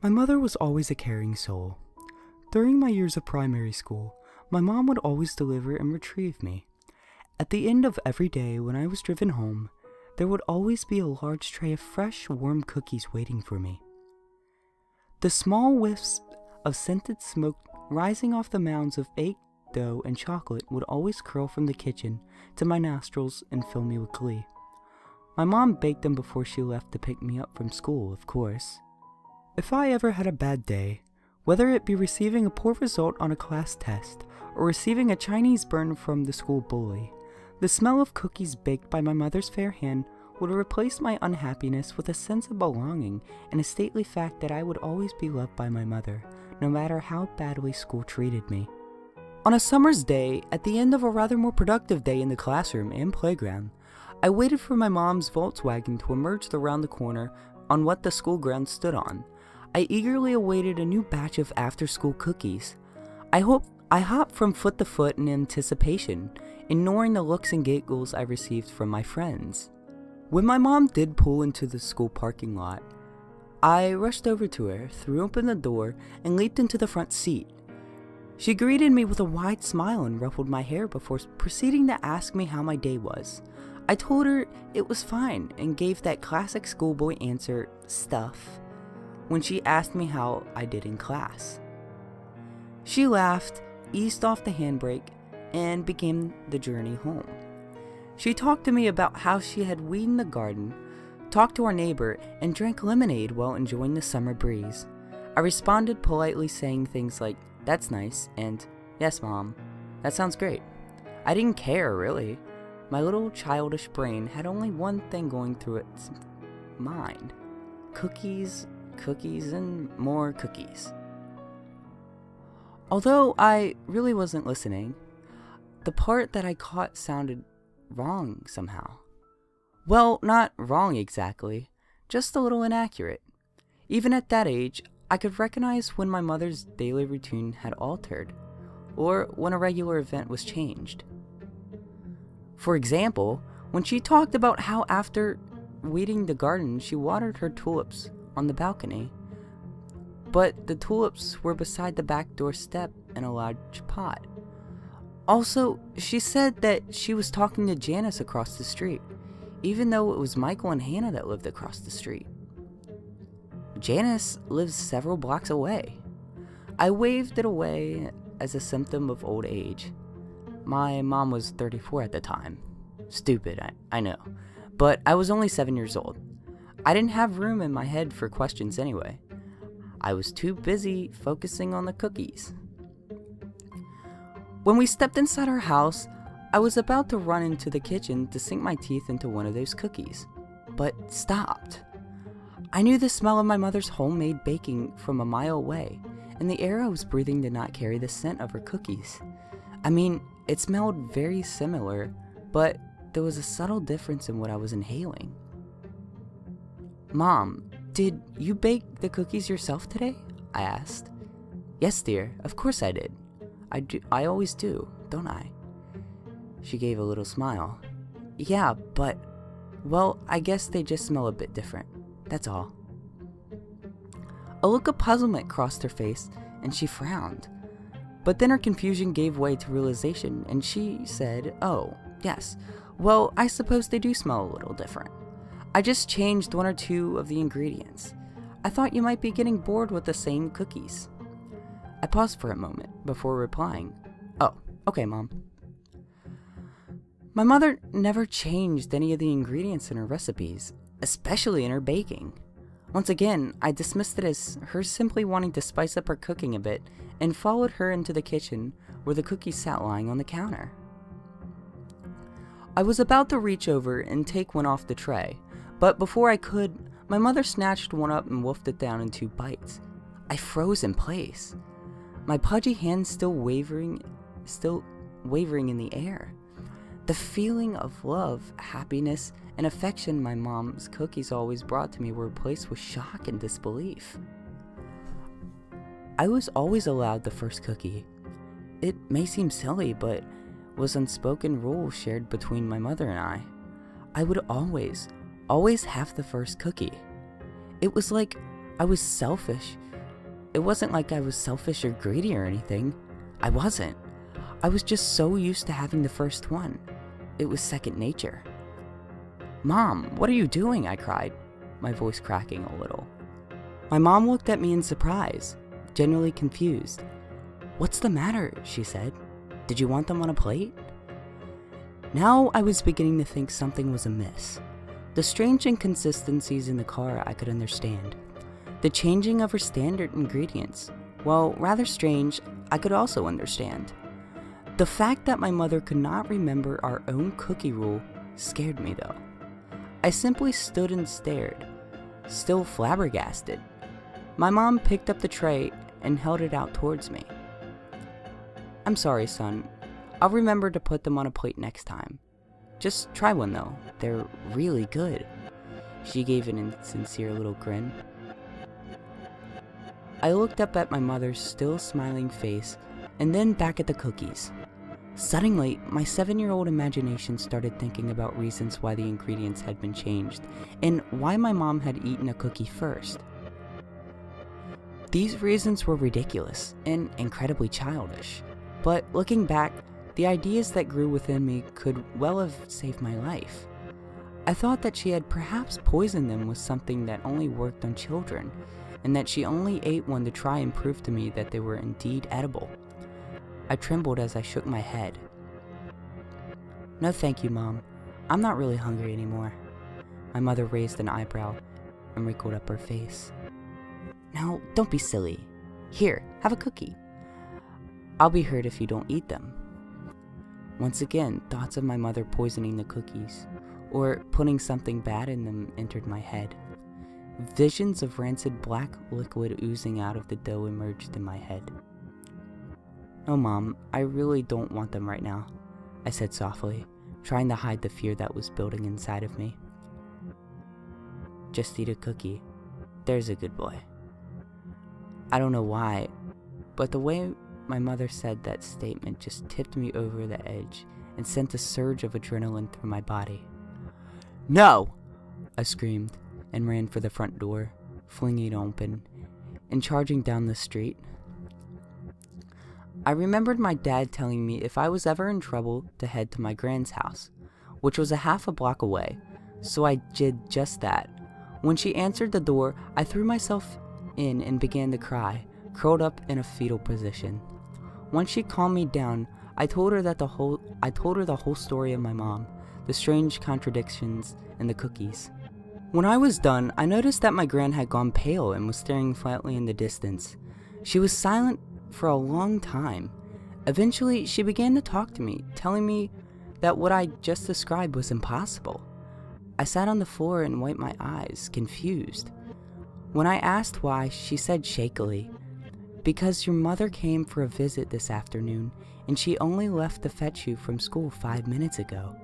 My mother was always a caring soul. During my years of primary school, my mom would always deliver and retrieve me. At the end of every day when I was driven home, there would always be a large tray of fresh, warm cookies waiting for me. The small whiffs of scented smoke rising off the mounds of baked dough and chocolate would always curl from the kitchen to my nostrils and fill me with glee. My mom baked them before she left to pick me up from school, of course. If I ever had a bad day, whether it be receiving a poor result on a class test or receiving a Chinese burn from the school bully, the smell of cookies baked by my mother's fair hand would replace my unhappiness with a sense of belonging and a stately fact that I would always be loved by my mother, no matter how badly school treated me. On a summer's day, at the end of a rather more productive day in the classroom and playground, I waited for my mom's Volkswagen to emerge around the corner on what the school ground stood on. I eagerly awaited a new batch of after-school cookies. I hopped from foot to foot in anticipation, ignoring the looks and giggles I received from my friends. When my mom did pull into the school parking lot, I rushed over to her, threw open the door, and leaped into the front seat. She greeted me with a wide smile and ruffled my hair before proceeding to ask me how my day was. I told her it was fine and gave that classic schoolboy answer, stuff, when she asked me how I did in class. She laughed, eased off the handbrake, and began the journey home. She talked to me about how she had weeded the garden, talked to our neighbor, and drank lemonade while enjoying the summer breeze. I responded politely saying things like, "That's nice," and "Yes, Mom, that sounds great." I didn't care, really. My little childish brain had only one thing going through its mind. Cookies, cookies, and more cookies. Although I really wasn't listening, the part that I caught sounded wrong somehow. Well, not wrong exactly, just a little inaccurate. Even at that age, I could recognize when my mother's daily routine had altered, or when a regular event was changed. For example, when she talked about how after weeding the garden she watered her tulips on the balcony, but the tulips were beside the back door step in a large pot. Also, she said that she was talking to Janice across the street, even though it was Michael and Hannah that lived across the street. Janice lives several blocks away. I waved it away as a symptom of old age. My mom was 34 at the time. Stupid, I know. But I was only 7 years old. I didn't have room in my head for questions anyway. I was too busy focusing on the cookies. When we stepped inside our house, I was about to run into the kitchen to sink my teeth into one of those cookies, but stopped. I knew the smell of my mother's homemade baking from a mile away, and the air I was breathing did not carry the scent of her cookies. I mean, it smelled very similar, but there was a subtle difference in what I was inhaling. "Mom, did you bake the cookies yourself today?" I asked. "Yes, dear, of course I did. I always do, don't I?" She gave a little smile. "Yeah, but, well, I guess they just smell a bit different. That's all." A look of puzzlement crossed her face, and she frowned. But then her confusion gave way to realization, and she said, "Oh, yes, well, I suppose they do smell a little different. I just changed one or two of the ingredients. I thought you might be getting bored with the same cookies." I paused for a moment before replying, "Oh, okay, Mom." My mother never changed any of the ingredients in her recipes, especially in her baking. Once again, I dismissed it as her simply wanting to spice up her cooking a bit and followed her into the kitchen where the cookies sat lying on the counter. I was about to reach over and take one off the tray, but before I could, my mother snatched one up and wolfed it down in 2 bites. I froze in place, my pudgy hand still wavering in the air. The feeling of love, happiness, and affection my mom's cookies always brought to me were replaced with shock and disbelief. I was always allowed the first cookie. It may seem silly, but was unspoken rule shared between my mother and I. I would always have the first cookie. It was like I was selfish It wasn't like I was selfish or greedy or anything. I wasn't. I was just so used to having the first one. It was second nature. "Mom, what are you doing?" I cried, my voice cracking a little. My mom looked at me in surprise, genuinely confused. "What's the matter?" she said. "Did you want them on a plate?" Now I was beginning to think something was amiss. The strange inconsistencies in the car I could understand. The changing of her standard ingredients, while rather strange, I could also understand. The fact that my mother could not remember our own cookie rule scared me though. I simply stood and stared, still flabbergasted. My mom picked up the tray and held it out towards me. "I'm sorry, son. I'll remember to put them on a plate next time. Just try one though. They're really good." She gave an insincere little grin. I looked up at my mother's still smiling face and then back at the cookies. Suddenly, my 7-year-old imagination started thinking about reasons why the ingredients had been changed and why my mom had eaten a cookie first. These reasons were ridiculous and incredibly childish, but looking back, the ideas that grew within me could well have saved my life. I thought that she had perhaps poisoned them with something that only worked on children, and that she only ate one to try and prove to me that they were indeed edible. I trembled as I shook my head. "No thank you, Mom. I'm not really hungry anymore." My mother raised an eyebrow and wrinkled up her face. "Now, don't be silly. Here, have a cookie. I'll be hurt if you don't eat them." Once again, thoughts of my mother poisoning the cookies, or putting something bad in them, entered my head. Visions of rancid black liquid oozing out of the dough emerged in my head. "No, Mom, I really don't want them right now," I said softly, trying to hide the fear that was building inside of me. "Just eat a cookie. There's a good boy." I don't know why, but the way my mother said that statement just tipped me over the edge and sent a surge of adrenaline through my body. "No!" I screamed and ran for the front door, flinging it open and charging down the street. I remembered my dad telling me if I was ever in trouble to head to my grand's house, which was a half a block away, so I did just that. When she answered the door, I threw myself in and began to cry, curled up in a fetal position. Once she calmed me down, I told her the whole story of my mom, the strange contradictions, and the cookies. When I was done, I noticed that my gran had gone pale and was staring flatly in the distance. She was silent for a long time. Eventually, she began to talk to me, telling me that what I just described was impossible. I sat on the floor and wiped my eyes, confused. When I asked why, she said shakily, "Because your mother came for a visit this afternoon, and she only left to fetch you from school 5 minutes ago."